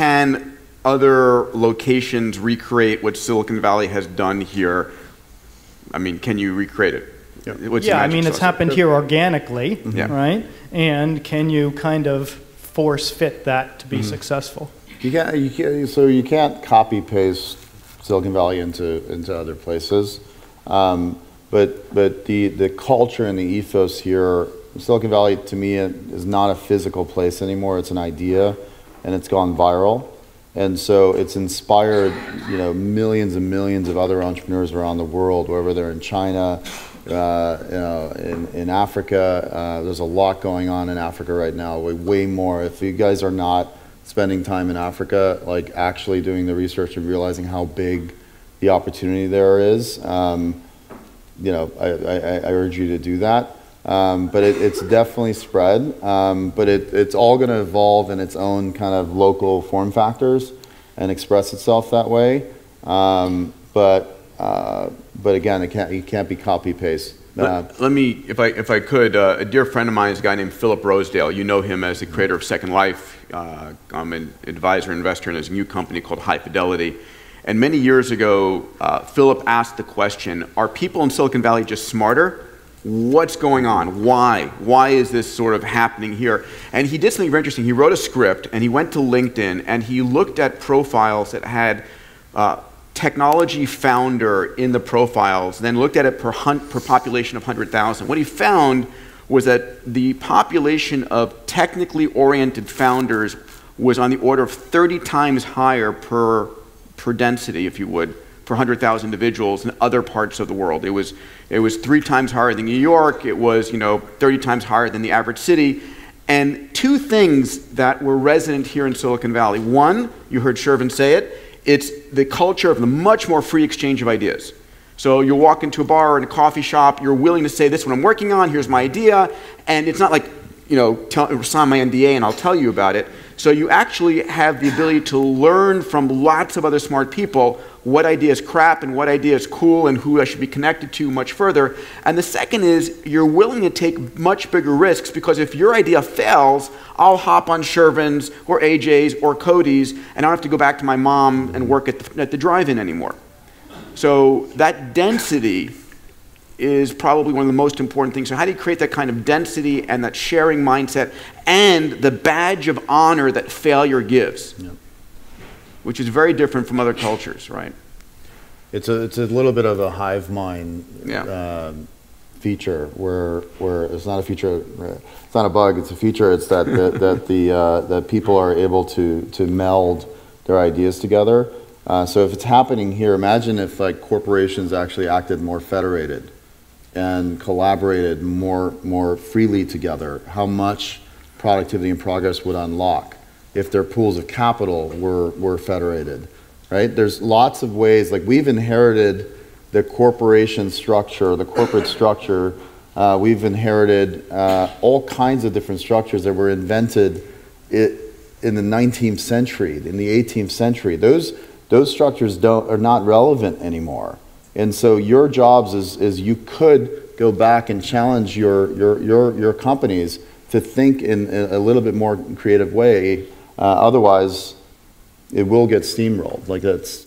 can other locations recreate what Silicon Valley has done here? I mean, can you recreate it? Yeah, I mean, it's happened here organically, right? And can you kind of force fit that to be successful? So you can't copy paste Silicon Valley into other places, but the culture and the ethos here, Silicon Valley to me is not a physical place anymore. It's an idea, and it's gone viral, and so it's inspired millions and millions of other entrepreneurs around the world, whether they're in China, in Africa. There's a lot going on in Africa right now, way more. If you guys are not spending time in Africa, like actually doing the research and realizing how big the opportunity there is, I urge you to do that. But it's definitely spread, but it's all going to evolve in its own kind of local form factors and express itself that way. But again, it can't be copy paste. Let me, if I could, a dear friend of mine is a guy named Philip Rosedale. You know him as the creator of Second Life. I'm an advisor, investor in his new company called High Fidelity. And many years ago, Philip asked the question, are people in Silicon Valley just smarter? What's going on? Why? Why is this sort of happening here? And he did something very interesting. He wrote a script, and he went to LinkedIn, and he looked at profiles that had technology founder in the profiles, then looked at it per population of 100,000. What he found was that the population of technically oriented founders was on the order of 30 times higher per density, if you would, per 100,000 individuals in other parts of the world. It was 3 times higher than New York. It was 30 times higher than the average city. And two things that were resident here in Silicon Valley. One, you heard Shervin say it, it's the culture of the much more free exchange of ideas. So you'll walk into a bar or in a coffee shop, you're willing to say, this is what I'm working on, here's my idea, and it's not like, sign my NDA and I'll tell you about it. So you actually have the ability to learn from lots of other smart people what idea is crap and what idea is cool and who I should be connected to much further. And the second is you're willing to take much bigger risks, because if your idea fails, I'll hop on Shervin's or AJ's or Cody's, and I don't have to go back to my mom and work at the drive-in anymore. So that density is probably one of the most important things. So how do you create that kind of density and that sharing mindset and the badge of honor that failure gives? Yep. Which is very different from other cultures, right? It's a little bit of a hive mind feature where it's not a feature, it's not a bug, it's a feature. It's that that people are able to meld their ideas together. So if it's happening here, imagine if like corporations actually acted more federated and collaborated more freely together, how much productivity and progress would unlock if their pools of capital were federated, right? There's lots of ways, like we've inherited the corporation structure, the corporate structure. We've inherited all kinds of different structures that were invented in the 19th century, in the 18th century. Those structures are not relevant anymore. And so your jobs is you could go back and challenge your companies to think in a little bit more creative way. Otherwise, it will get steamrolled. Like that's